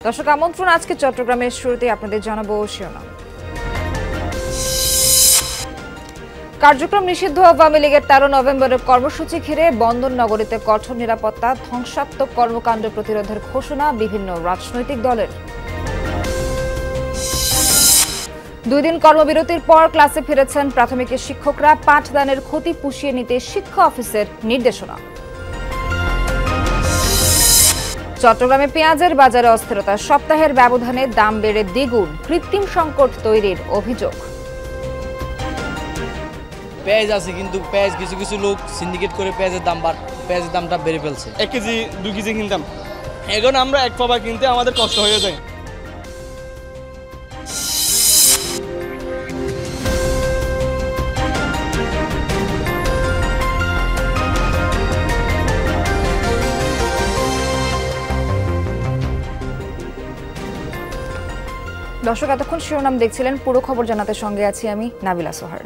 দর্শক আমন্ত্রণ আজকে চট্টগ্রামের শুরুতে আপনাদের জানাবো শিরোনাম। কার্যক্রম নিষিদ্ধ আওয়ামী লীগের 13 নভেম্বরের কর্মসূচি ঘিরে বন্দর নগরীতে কঠোর নিরাপত্তা, ধ্বংসাত্মক কর্মকাণ্ড প্রতিরোধের ঘোষণা বিভিন্ন রাজনৈতিক দলের। 2 দিন কর্মবিরতির পর ক্লাসে ফিরেছেন প্রাথমিকের শিক্ষকরা, পাঠদানের ক্ষতি পুষিয়ে নিতে শিক্ষা অফিসের নির্দেশনা। চট্টগ্রামে পেঁয়াজের বাজারে অস্থিরতা, সপ্তাহের ব্যবধানে দাম বেড়ে দ্বিগুণ, কৃত্রিম সংকট তৈরির অভিযোগ। পেঁয়াজ আছে কিন্তু পেঁয়াজ কিছু কিছু লোক সিন্ডিকেট করে পেঁয়াজের দামটা বেড়ে ফেলছে। 1 কেজি 2 কেজি কিনতাম, এখন আমরা 1 পাবা কিনতে আমাদের কষ্ট হয়ে যায়। দর্শক এতক্ষণ শিরোনাম দেখছিলেন, পুরো খবর জানাতে সঙ্গে আছি আমি নাবিলা সোহার।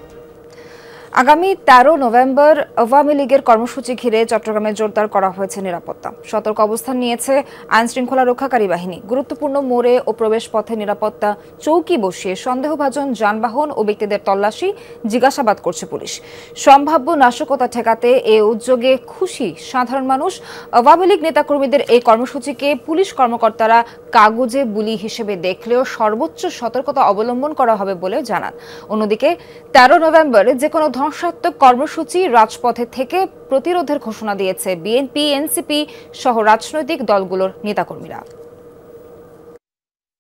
আগামী 13 নভেম্বর আওয়ামী লীগের কর্মসূচি ঘিরে চট্টগ্রামে জোরদার করা হয়েছে নিরাপত্তা। সতর্ক অবস্থান নিয়েছে আইন শৃঙ্খলা রক্ষাকারী বাহিনী। গুরুত্বপূর্ণ মোড়ে ও প্রবেশ পথে নিরাপত্তা চৌকি বসিয়ে সন্দেহভাজন যানবাহন ও ব্যক্তিদের তল্লাশি, জিজ্ঞাসাবাদ করছে পুলিশ। সম্ভাব্য নাশকতা ঠেকাতে এ উদ্যোগে খুশি সাধারণ মানুষ। আওয়ামী লীগ নেতাকর্মীদের এই কর্মসূচিকে পুলিশ কর্মকর্তারা কাগজে বুলি হিসেবে দেখলেও সর্বোচ্চ সতর্কতা অবলম্বন করা হবে বলে জানান। অন্যদিকে 13 নভেম্বর যে কোনো ধ্বংসাত্মক কর্মসূচি রাজপথে থেকে প্রতিরোধের ঘোষণা দিয়েছে বিএনপি, এনসিপি সহ রাজনৈতিক দলগুলোর নেতাকর্মীরা।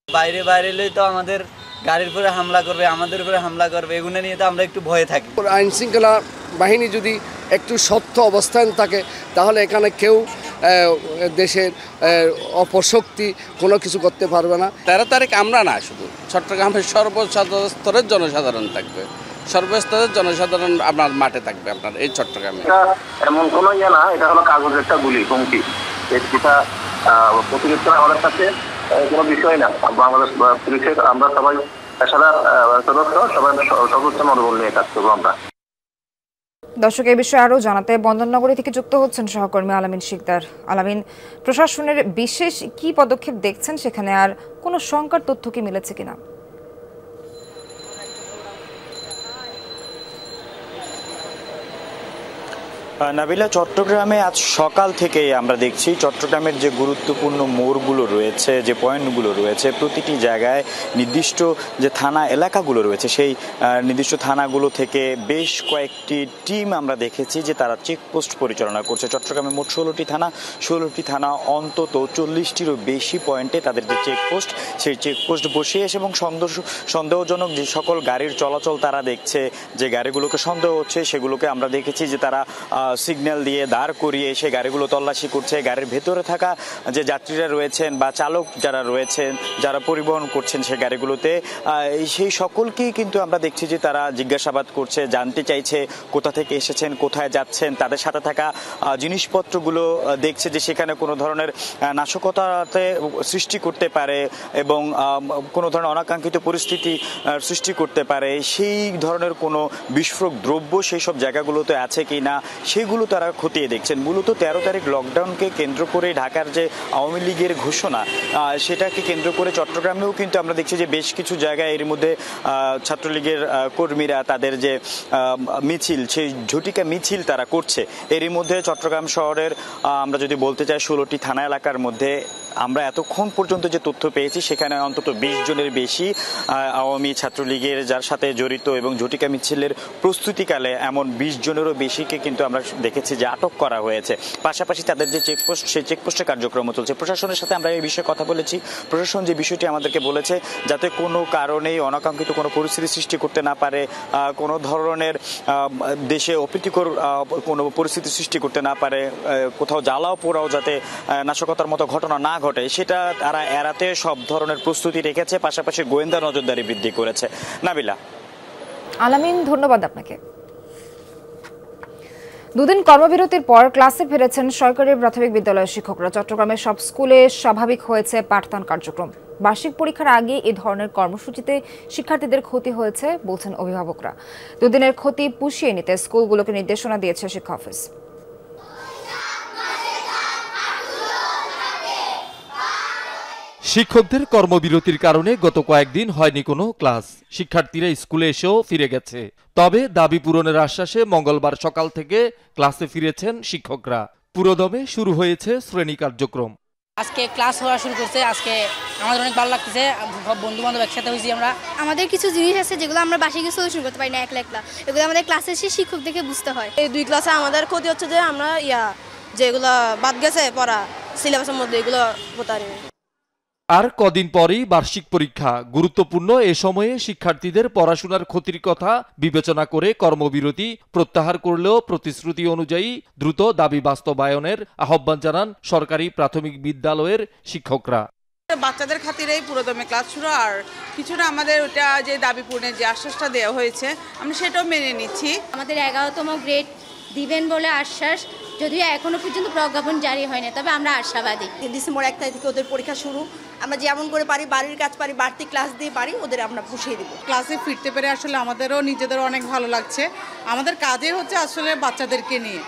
বাইরে এলেই তো আমাদের গাড়ির উপরে হামলা করবে, আমাদের উপরে হামলা করবে, এগুলো নিয়ে তো আমরা একটু ভয়ে থাকি। আইন শৃঙ্খলা বাহিনী যদি একটু শক্ত অবস্থান থাকে তাহলে এখানে কেউ দেশের অপশক্তি কোনো কিছু করতে পারবে না। 13 তারিখ আমরা না, শুধু চট্টগ্রামের সর্বস্তরের জনসাধারণ থাকবে, সর্বস্তরের জনসাধারণ আপনার মাঠে থাকবে। আপনার এই চট্টগ্রামে এমন কোনো ইয়ে না, এটা হলো কাগজের একটা গুলি, হুমকি। যেটা প্রতিনিধিত্ব আমাদের কাছে কোনো বিষয় না। বাংলাদেশ পুলিশের আমরা সবাই পেশাদার সদস্য, সবাই সর্বোচ্চ মনোবল নিয়ে কাজ করবো আমরা। দর্শক এই বিষয়ে আরও জানাতে বন্দরনগরী থেকে যুক্ত হচ্ছেন সহকর্মী আলামিন শিকদার। আলামিন, প্রশাসনের বিশেষ কি পদক্ষেপ দেখছেন সেখানে, আর কোনো শঙ্কার তথ্য কি মিলেছে কিনা? নাবিলা, চট্টগ্রামে আজ সকাল থেকেই আমরা দেখছি চট্টগ্রামের যে গুরুত্বপূর্ণ মোড়গুলো রয়েছে, যে পয়েন্টগুলো রয়েছে, প্রতিটি জায়গায় নির্দিষ্ট যে থানা এলাকাগুলো রয়েছে সেই নির্দিষ্ট থানাগুলো থেকে বেশ কয়েকটি টিম আমরা দেখেছি যে তারা চেকপোস্ট পরিচালনা করছে। চট্টগ্রামে মোট 16টি থানা অন্তত 40টিরও বেশি পয়েন্টে তাদের যে চেকপোস্ট, সেই চেকপোস্ট বসিয়ে এবং সন্দেহজনক যে সকল গাড়ির চলাচল তারা দেখছে, যে গাড়িগুলোকে সন্দেহ হচ্ছে সেগুলোকে আমরা দেখেছি যে তারা সিগন্যাল দিয়ে দাঁড় করিয়ে সেই গাড়িগুলো তল্লাশি করছে। গাড়ির ভেতরে থাকা যে যাত্রীরা রয়েছেন বা চালক যারা রয়েছেন, যারা পরিবহন করছেন সেই গাড়িগুলোতে, সেই সকলকেই কিন্তু আমরা দেখছি যে তারা জিজ্ঞাসাবাদ করছে, জানতে চাইছে কোথা থেকে এসেছেন, কোথায় যাচ্ছেন, তাদের সাথে থাকা জিনিসপত্রগুলো দেখছে যে সেখানে কোনো ধরনের নাশকতাতে সৃষ্টি করতে পারে এবং কোনো ধরনের অনাকাঙ্ক্ষিত পরিস্থিতি সৃষ্টি করতে পারে সেই ধরনের কোনো বিস্ফোরক দ্রব্য সেই সব জায়গাগুলোতে আছে কি না সেগুলো তারা খতিয়ে দেখছেন। মূলত 13 তারিখ লকডাউনকে কেন্দ্র করে ঢাকার যে আওয়ামী লীগের ঘোষণা, সেটাকে কেন্দ্র করে চট্টগ্রামেও কিন্তু আমরা দেখছি যে বেশ কিছু জায়গায় এর মধ্যে ছাত্রলীগের কর্মীরা তাদের যে মিছিল, সেই ঝটিকা মিছিল তারা করছে। এরই মধ্যে চট্টগ্রাম শহরের আমরা যদি বলতে চাই 16টি থানা এলাকার মধ্যে আমরা এতক্ষণ পর্যন্ত যে তথ্য পেয়েছি সেখানে অন্তত 20 জনের বেশি আওয়ামী ছাত্রলীগের যার সাথে জড়িত এবং ঝটিকা মিছিলের প্রস্তুতিকালে এমন 20 জনেরও বেশিকে কিন্তু আমরা দেখেছি যে আটক করা হয়েছে। পাশাপাশি তাদের যে চেকপোস্ট, সেই চেকপোস্টের কার্যক্রম চলছে। প্রশাসনের সাথে আমরা এই বিষয়ে কথা বলেছি। প্রশাসন যে বিষয়টি আমাদেরকে বলেছে, যাতে কোনো কারণেই অনাকাঙ্ক্ষিত কোনো পরিস্থিতি সৃষ্টি করতে না পারে, কোনো ধরনের দেশে অপ্রীতিকর কোনো পরিস্থিতি সৃষ্টি করতে না পারে, কোথাও জ্বালাও পোড়াও যাতে নাশকতার মতো ঘটনা না ঘটে, সেটা তারা এড়াতে সব ধরনের প্রস্তুতি রেখেছে। পাশাপাশি গোয়েন্দা নজরদারি বৃদ্ধি করেছে। নাবিলা। আলামিন, ধন্যবাদ আপনাকে। 2 দিন কর্মবিরতির পর ক্লাসে ফিরেছেন সরকারি প্রাথমিক বিদ্যালয়ের শিক্ষকরা। চট্টগ্রামের সব স্কুলে স্বাভাবিক হয়েছে পাঠদান কার্যক্রম। বার্ষিক পরীক্ষার আগে এই ধরনের কর্মসূচিতে শিক্ষার্থীদের ক্ষতি হয়েছে বলছেন অভিভাবকরা। 2 দিনের ক্ষতি পুষিয়ে নিতে স্কুলগুলোকে নির্দেশনা দিয়েছে শিক্ষা অফিস। শিক্ষকদের কর্মবিরতির কারণে গত কয়েকদিন হয়নি কোনো ক্লাস। শিক্ষার্থীরা স্কুলে এসেও ফিরে গেছে। তবে দাবি পূরণের আশ্বাসে মঙ্গলবার সকাল থেকে ক্লাসে ফিরেছেন শিক্ষকরা। পুরোদমে শুরু হয়েছে শ্রেণী কার্যক্রম। আজকে ক্লাস হওয়া শুরু করছে। আজকে আমাদের অনেক ভালো লাগতেছে, সব বন্ধু বান্ধব একসাথে হয়েছি আমরা। আমাদের কিছু জিনিস আছে যেগুলো আমরা বাসায় গিয়ে সলিউশন করতে পারি না একলা একলা, এগুলো আমাদের ক্লাসে এসে শিক্ষক দেখে বুঝতে হয়। এই 2 ক্লাসে আমাদের ক্ষতি হচ্ছে যে আমরা যেগুলো বাদ গেছে পড়া সিলেবাসের মধ্যে এগুলো পড়তে। আর কদিন পরেই বার্ষিক পরীক্ষা। গুরুত্বপূর্ণ এ সময়ে শিক্ষার্থীদের পড়াশোনার ক্ষতির কথা বিবেচনা করে কর্মবিরতি প্রত্যাহার করলেও প্রতিশ্রুতি অনুযায়ী দ্রুত দাবি বাস্তবায়নের আহ্বান জানান সরকারি প্রাথমিক বিদ্যালয়ের শিক্ষকরা। বাচ্চাদের খাতিরেই পুরোদমে ক্লাস শুরু, আর কিছুটা আমাদের ওটা যে দাবি পূরণের যে আশ্বাসটা দেওয়া হয়েছে আমরা সেটাও মেনে নিচ্ছি। আমাদের 11তম গ্রেড দিবেন বলে আশ্বাস, যদিও এখনো পর্যন্ত প্রজ্ঞাপন জারি হয়নি, তবে আমরা আশাবাদী। ডিসেম্বর 1 তারিখ থেকে ওদের পরীক্ষা শুরু। আমরা যেমন করে পারি, বাড়ির কাজ পারি, বাড়তি ক্লাস দিয়ে পারি, ওদের আমরা পুষিয়ে দিব। ক্লাসে ফিরতে পেরে আসলে আমাদেরও নিজেদেরও অনেক ভালো লাগছে। আমাদের কাজে হচ্ছে আসলে বাচ্চাদেরকে নিয়ে।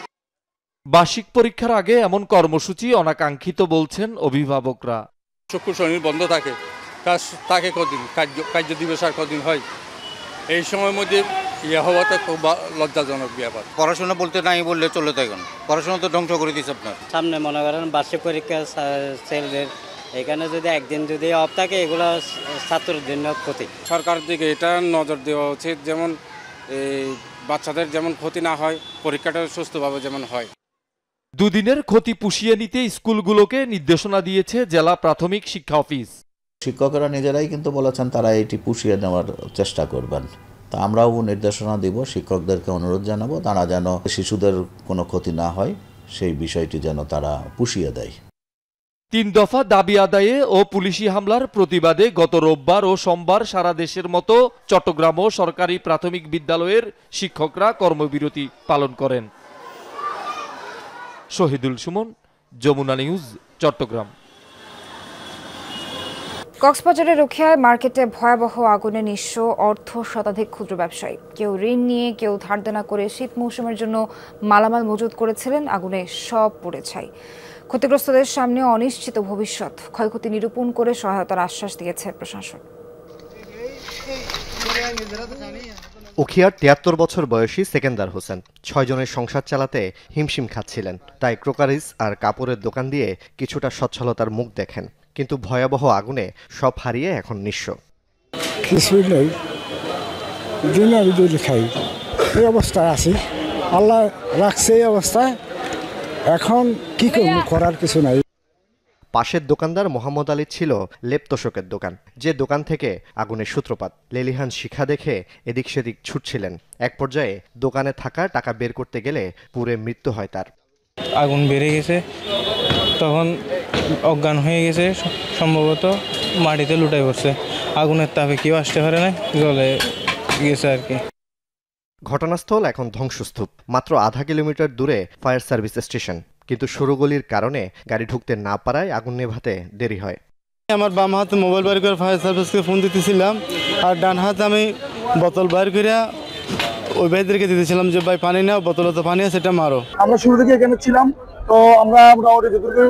বার্ষিক পরীক্ষার আগে এমন কর্মসূচি অনাকাঙ্ক্ষিত বলছেন অভিভাবকরা। শুক্র শনি বন্ধ থাকে, তাকে কদিন কার্য দিবস আর কদিন হয়, এই সময়ের মধ্যে হওয়াটা খুব লজ্জাজনক ব্যাপার। পড়াশোনা বলতে নাই বললে চলে তো, এখন পড়াশোনা তো ধ্বংস করে দিচ্ছে আপনার সামনে। মনে করেন বার্ষিক পরীক্ষা ছেলেদের, এখানে যদি একদিন যদি অফ থাকে এগুলো ছাত্রের জন্য ক্ষতি। সরকার দিকে এটা নজর দেওয়া উচিত, যেমন এই বাচ্চাদের যেমন ক্ষতি না হয়, পরীক্ষাটা সুস্থভাবে যেমন হয়। দুদিনের ক্ষতি পুষিয়ে নিতে স্কুলগুলোকে নির্দেশনা দিয়েছে জেলা প্রাথমিক শিক্ষা অফিস। শিক্ষকরা নিজেরাই কিন্তু বলেছেন তারা এটি পুষিয়ে নেওয়ার চেষ্টা করবেন। তা আমরাও নির্দেশনা দিব, শিক্ষকদেরকে অনুরোধ জানাবো তারা যেন শিশুদের কোনো ক্ষতি না হয় সেই বিষয়টি যেন তারা পুষিয়ে দেয়। 3 দফা দাবি আদায়ে ও পুলিশি হামলার প্রতিবাদে গত রোববার ও সোমবার সারা দেশের মতো চট্টগ্রামও সরকারি প্রাথমিক বিদ্যালয়ের শিক্ষকরা কর্মবিরতি পালন করেন। শহীদুল সুমন, যমুনা নিউজ, চট্টগ্রাম। কক্সবাজারের রুখিয়ায় মার্কেটে ভয়াবহ আগুনে নিঃস্ব অর্ধ শতাধিক ক্ষুদ্র ব্যবসায়ী। কেউ ঋণ নিয়ে, কেউ ধার দেনা করে শীত মৌসুমের জন্য মালামাল মজুত করেছিলেন, আগুনে সব পুড়ে ছাই। ক্ষতিগ্রস্তদের সামনে অনিশ্চিত ভবিষ্যৎ। ক্ষয়ক্ষতি নিরূপণ করে সহায়তার আশ্বাস দিয়েছে প্রশাসন। উখিয়ার 73 বছর বয়সী সেকেন্দার হোসেন 6 জনের সংসার চালাতে হিমশিম খাচ্ছিলেন, তাই ক্রোকারিজ আর কাপড়ের দোকান দিয়ে কিছুটা সচ্ছলতার মুখ দেখেন। কিন্তু ভয়াবহ আগুনে সব হারিয়ে এখন নিঃস্ব। কিছুই নেই, দিনে দিনে খাই, এই অবস্থায় আছি। আল্লাহ রাখছে এই অবস্থায়, এখন কি করব, করার কিছু নাই। পাশের দোকানদার মোহাম্মদ আলী ছিল লেপ তোষকের দোকান, যে দোকান থেকে আগুনের সূত্রপাত। লেলিহান শিখা দেখে এদিক সেদিক ছুটছিলেন। এক পর্যায়ে দোকানে থাকা টাকা বের করতে গেলে পুড়ে মৃত্যু হয় তার। আগুন বেড়ে গেছে, তখন অজ্ঞান হয়ে গেছে, সম্ভবত মাটিতে লুটাই পড়ছে। আগুনের তাপে কেউ আসতে পারে না, জ্বলে গেছে আর কি। ঘটনাস্থল এখন ধ্বংসস্তূপ। মাত্র আধা কিলোমিটার দূরে ফায়ার সার্ভিস স্টেশন, কিন্তু সরুগলির কারণে গাড়ি ঢুকতে না পারায় আগুন নেভাতে দেরি হয়। আমার বাম হাতে মোবাইল বাইর করে ফায়ার সার্ভিসকে ফোন দিতেছিলাম, আর ডান হাতে আমি বোতল বাইর করে ওই ভাইদেরকে দিতেছিলাম যে ভাই পানি নাও, বোতলে তো পানি আছে, সেটা মারো। আমরা শুরু থেকে এখানে ছিলাম, তো আমরা যতটুকু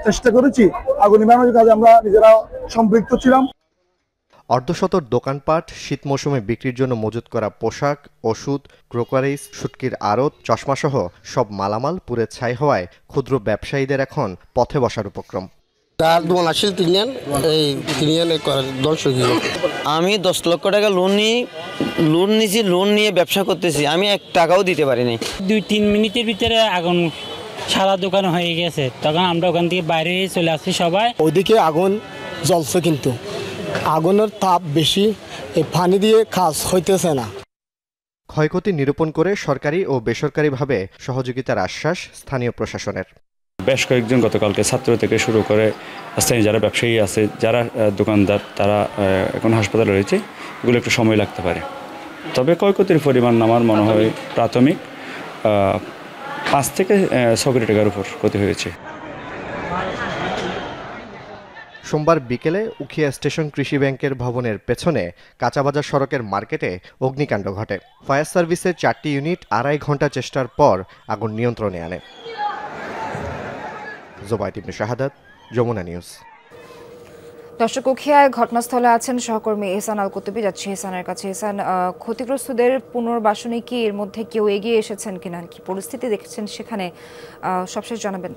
চেষ্টা করেছি আগুন নেভানোর কাজে আমরা নিজেরা সম্পৃক্ত ছিলাম। অর্ধশতর দোকানপাট, শীত মৌসুমে বিক্রির জন্য মজুত করা পোশাক, ওষুধ, ক্রোকারিজ, শুটকির আড়ত, চশমাসহ সব মালামাল পুড়ে ছাই হওয়ায় ক্ষুদ্র ব্যবসায়ীদের এখন পথে বসার উপক্রম। আমি 10 লক্ষ টাকা লোন নিয়ে ব্যবসা করতেছি, আমি 1 টাকাও দিতে পারি নাই। 2-3 মিনিটের ভিতরে আগুন সারা দোকান হয়ে গেছে। তখন আমরা ওখান থেকে বাইরে চলে আসছি সবাই। ওইদিকে আগুন জ্বলছে, কিন্তু আগুনের তাপ বেশি, এই পানি দিয়ে কাজ হইতেছে না। ক্ষয়ক্ষতি নিরূপণ করে সরকারি ও বেসরকারিভাবে সহযোগিতার আশ্বাস স্থানীয় প্রশাসনের। বেশ কয়েকজন গতকালকে ছাত্র থেকে শুরু করে স্থানীয় যারা ব্যবসায়ী আছে, যারা দোকানদার, তারা এখন হাসপাতালে রয়েছে। এগুলো একটু সময় লাগতে পারে, তবে ক্ষয়ক্ষতির পরিমাণ আমার মনে হয় প্রাথমিক 5 থেকে 6 কোটি টাকার উপর ক্ষতি হয়েছে। সোমবার বিকেলে উখিয়া স্টেশন কৃষি ব্যাংকের ভবনের পেছনে কাঁচাবাজার সড়কের মার্কেটে অগ্নিকাণ্ড ঘটে। ফায়ার সার্ভিসের 4টি ইউনিট 2.5 ঘন্টা চেষ্টার পর আগুন নিয়ন্ত্রণে আনে। জোবায়েদ ইবনে শাহাদাত, যমুনা নিউজ। দর্শক, উখিয়ায় ঘটনাস্থলে আছেন সহকর্মী এহসান আল কুতুবী। যাচ্ছি এহসানের কাছে। এহসান, ক্ষতিগ্রস্তদের পুনর্বাসনে কি এর মধ্যে কেউ এগিয়ে এসেছেন কিনা, কি পরিস্থিতি দেখছেন সেখানে সবশেষ জানাবেন।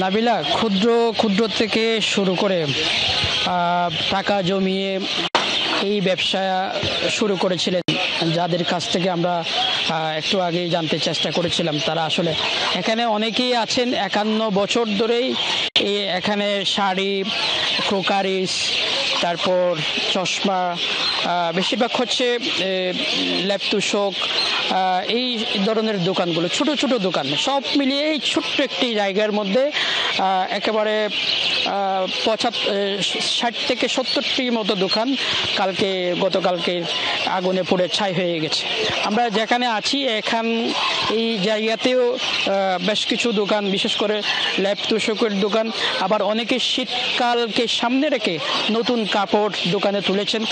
নাবিলা, ক্ষুদ্র থেকে শুরু করে টাকা জমিয়ে এই ব্যবসা শুরু করেছিলেন, যাদের কাছ থেকে আমরা একটু আগেই জানতে চেষ্টা করেছিলাম, তারা আসলে এখানে অনেকেই আছেন 51 বছর ধরেই এখানে শাড়ি, ক্রোকারিস, তারপর চশমা, বেশিরভাগ হচ্ছে ল্যাপ তোশক, এই ধরনের দোকানগুলো, ছোট ছোট দোকান, সব মিলিয়ে এই ছোট্ট একটি জায়গার মধ্যে একেবারে 60 থেকে 70টি মতো দোকান গতকালকে আগুনে পুড়ে ছাই হয়ে গেছে। আমরা যেখানে আছি এই জায়গাতেও বেশ কিছু দোকান, বিশেষ করে ল্যাপ তোশকের দোকান, আবার অনেকে শীতকালকে সামনে রেখে নতুন কাপড় দোকানে তুলেছেন।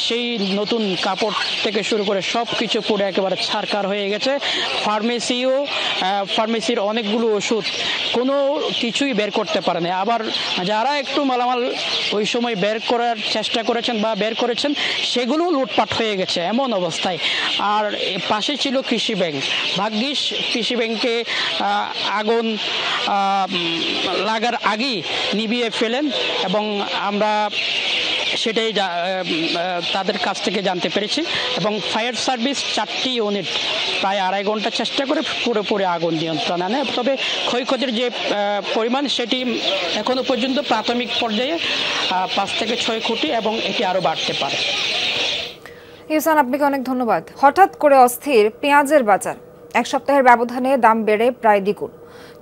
সেই নতুন কাপড় থেকে শুরু করে সব কিছু পুরো একেবারে ছারকার হয়ে গেছে। ফার্মেসির অনেকগুলো ওষুধ, কোনো কিছুই বের করতে পারে না। আবার যারা একটু মালামাল ওই সময় বের করার চেষ্টা করেছেন বা বের করেছেন, সেগুলো লুটপাট হয়ে গেছে এমন অবস্থায়। আর পাশে ছিল কৃষি ব্যাংক, ভাগ্যিস কৃষি ব্যাংকে আগুন লাগার আগেই নিভিয়ে ফেলেন, এবং আমরা সেটাই তাদের কাছ থেকে জানতে পেরেছি। এবং ফায়ার সার্ভিস 4টি ইউনিট প্রায় 2.5 ঘন্টা চেষ্টা করে পুরোপুরি আগুন নিয়ন্ত্রণ আনে। তবে ক্ষয়ক্ষতির যে পরিমাণ, সেটি এখনো পর্যন্ত প্রাথমিক পর্যায়ে 5 থেকে 6 কোটি, এবং এটি আরও বাড়তে পারে। ইহসান, আপনাকে অনেক ধন্যবাদ। হঠাৎ করে অস্থির পেঁয়াজের বাজার, এক সপ্তাহের ব্যবধানে দাম বেড়ে প্রায় দ্বিগুণ।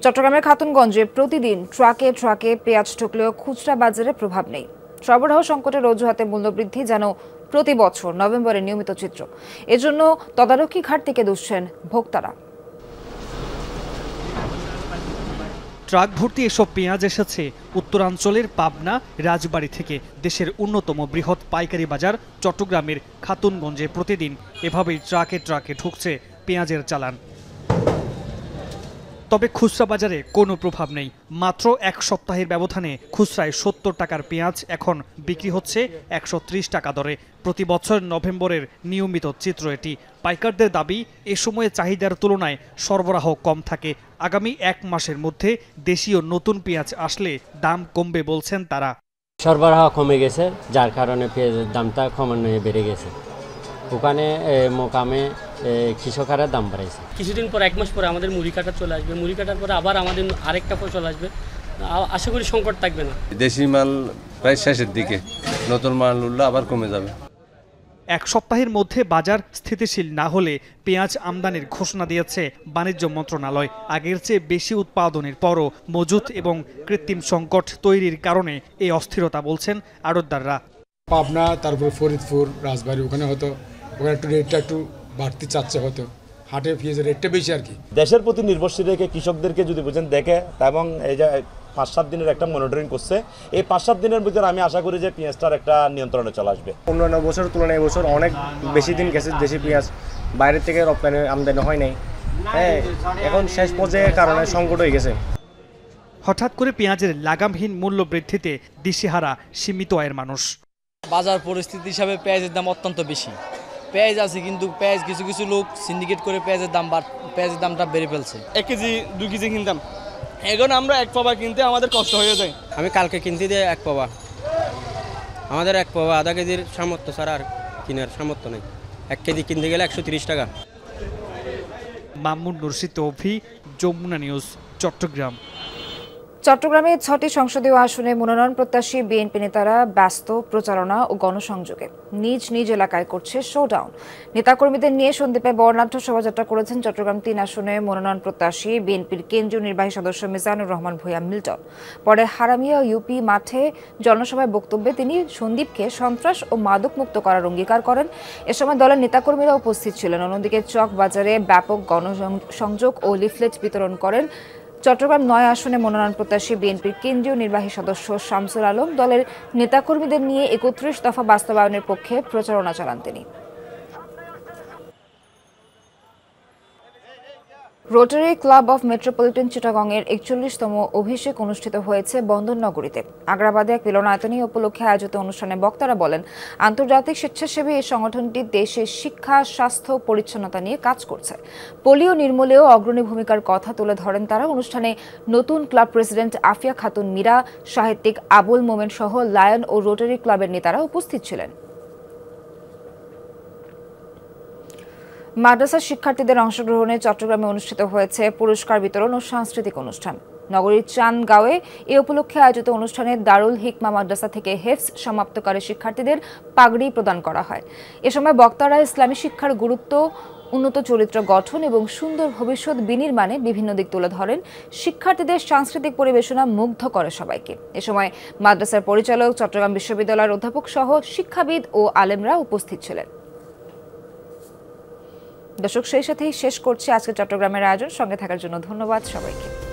চট্টগ্রামের খাতুনগঞ্জে প্রতিদিন ট্রাকে ট্রাকে পেঁয়াজ ঢুকলেও খুচরা বাজারে প্রভাব নেই। সরবরাহ সংকটের অজুহাতে মূল্যবৃদ্ধি যেন প্রতি বছর নভেম্বরে নিয়মিত চিত্র। এজন্য তদারকি ঘাটতিকে দুষছেন ভোক্তারা। ট্রাক ভর্তি এসব পেঁয়াজ এসেছে উত্তরাঞ্চলের পাবনা, রাজবাড়ী থেকে। দেশের অন্যতম বৃহৎ পাইকারি বাজার চট্টগ্রামের খাতুনগঞ্জে প্রতিদিন এভাবেই ট্রাকে ট্রাকে ঢুকছে পেঁয়াজের চালান। তবে খুচরা বাজারে কোনো প্রভাব নেই। মাত্র এক সপ্তাহের ব্যবধানে খুচরায় 70 টাকার পেঁয়াজ এখন বিক্রি হচ্ছে 130 টাকা দরে। প্রতি বছর নভেম্বরের নিয়মিত চিত্র এটি। পাইকারদের দাবি, এ সময়ে চাহিদার তুলনায় সরবরাহ কম থাকে। আগামী 1 মাসের মধ্যে দেশীয় নতুন পেঁয়াজ আসলে দাম কমবে বলছেন তারা। সরবরাহ কমে গেছে, যার কারণে পেঁয়াজের দামটা ক্রমান্বয়ে বেড়ে গেছে। ওখানে মোকামে কৃষকেরা দাম বাড়াইছে। কিছুদিন পর, 1 মাস পরে আমাদের মুড়ি কাটা চলে আসবে। মুড়ি কাটার পরে আবার আমাদের আরেকটা ফসল আসবে। আশা করি সংকট থাকবে না। দেশি মাল প্রায় শেষের দিকে, নতুন মাল উঠলে আবার কমে যাবে। 1 সপ্তাহের মধ্যে বাজার স্থিতিশীল না হলে পেঁয়াজ আমদানির ঘোষণা দিয়েছে বাণিজ্য মন্ত্রণালয়। আগের চেয়ে বেশি উৎপাদনের পরও মজুত এবং কৃত্রিম সংকট তৈরির কারণে এই অস্থিরতা বলছেন আড়তদাররা। পাবনা, তারপর ফরিদপুর, রাজবাড়ী, ওখানে হতো, ওখানে একটু রেটটা একটু বাড়তি চাচ্ছে, হতো হাটে পেঁয়াজের রেটটা বেশি আর কি। দেশের প্রতি নির্ভরশীল রেখে কৃষকদেরকে যদি বুঝেন দেখে, এবং এই যে 5-7 দিনের একটা মনিটরিং করছে, এই 5-7 দিনের ভিতরে আমি আশা করি যে পেঁয়াজটার একটা নিয়ন্ত্রণে চলে আসবে। অন্যান্য বছরের তুলনায় এবছর অনেক বেশি দিন গেছে দেশি পেঁয়াজ, বাইরের থেকে রপ্তানি আমদানি হয় নাই। হ্যাঁ, এখন শেষ পর্যায়ে কারণে সংকট হয়ে গেছে। হঠাৎ করে পেঁয়াজের লাগামহীন মূল্য বৃদ্ধিতে দিশেহারা সীমিত আয়ের মানুষ। বাজার পরিস্থিতি হিসাবে পেঁয়াজের দাম অত্যন্ত বেশি। পেঁয়াজ আছে, কিন্তু পেঁয়াজ কিছু লোক সিন্ডিকেট করে পেঁয়াজের দামটা বেড়ে ফেলছে। 1 কেজি 2 কেজি কিনতাম, এখন আমরা 1 পাবা কিনতে আমাদের কষ্ট হয়ে যায়। আমি কালকে কিনতে দিয়ে 1 পাবা, আমাদের 1 পাবা আধা কেজির সামর্থ্য ছাড়া আর কেনার সামর্থ্য নেই। 1 কেজি কিনতে গেলে 130 টাকা। মামুন নুরশিদ তৌফি, যমুনা নিউজ, চট্টগ্রাম। চট্টগ্রামে 6টি সংসদীয় আসনে মনোনয়ন প্রত্যাশী বিএনপি নেতারা ব্যস্ত প্রচারণা ও গণসংযোগে। নিজ নিজ এলাকায় করছে শোডাউন। নেতাকর্মীদের নিয়ে সন্দ্বীপে বর্ণাঢ্য শোভাযাত্রা করেছেন চট্টগ্রাম 3 আসনে মনোনয়ন প্রত্যাশী বিএনপির কেন্দ্রীয় নির্বাহী সদস্য মিজানুর রহমান ভূঁইয়া মিল্টন। পরে হারামিয়া ইউপি মাঠে জনসভায় বক্তব্যে তিনি সন্দ্বীপকে সন্ত্রাস ও মাদক মুক্ত করার অঙ্গীকার করেন। এ সময় দলের নেতাকর্মীরা উপস্থিত ছিলেন। অন্যদিকে চক বাজারে ব্যাপক গণসংযোগ ও লিফলেট বিতরণ করেন চট্টগ্রাম 9 আসনে মনোনয়ন প্রত্যাশী বিএনপির কেন্দ্রীয় নির্বাহী সদস্য শামসুল আলম। দলের নেতাকর্মীদের নিয়ে 31 দফা বাস্তবায়নের পক্ষে প্রচারণা চালান তিনি। রোটারি ক্লাব অফ মেট্রোপলিটন চিটাগংয়ের ৪১তম অভিষেক অনুষ্ঠিত হয়েছে বন্দরনগরীতে। আগ্রাবাদে এক মিলনায়তনী উপলক্ষে আয়োজিত অনুষ্ঠানে বক্তারা বলেন, আন্তর্জাতিক স্বেচ্ছাসেবী এই সংগঠনটি দেশে শিক্ষা, স্বাস্থ্য, পরিচ্ছন্নতা নিয়ে কাজ করছে। পোলিও নির্মূলেও অগ্রণী ভূমিকার কথা তুলে ধরেন তারা। অনুষ্ঠানে নতুন ক্লাব প্রেসিডেন্ট আফিয়া খাতুন মীরা, সাহিত্যিক আবুল মোমেন সহ লায়ন ও রোটারি ক্লাবের নেতারা উপস্থিত ছিলেন। মাদ্রাসার শিক্ষার্থীদের অংশগ্রহণে চট্টগ্রামে অনুষ্ঠিত হয়েছে পুরস্কার বিতরণ ও সাংস্কৃতিক অনুষ্ঠান। নগরীর চান্দগাঁওয়ে এ উপলক্ষে আয়োজিত অনুষ্ঠানে দারুল হিকমা মাদ্রাসা থেকে হেফজ সমাপ্তকারী শিক্ষার্থীদের পাগড়ি প্রদান করা হয়। এ সময় বক্তারা ইসলামী শিক্ষার গুরুত্ব, উন্নত চরিত্র গঠন এবং সুন্দর ভবিষ্যৎ বিনির্মাণে বিভিন্ন দিক তুলে ধরেন। শিক্ষার্থীদের সাংস্কৃতিক পরিবেশনা মুগ্ধ করে সবাইকে। এ সময় মাদ্রাসার পরিচালক, চট্টগ্রাম বিশ্ববিদ্যালয়ের অধ্যাপক সহ শিক্ষাবিদ ও আলেমরা উপস্থিত ছিলেন। দর্শক, সেই সাথেই শেষ করছি আজকে চট্টগ্রামের আয়োজন। সঙ্গে থাকার জন্য ধন্যবাদ সবাইকে।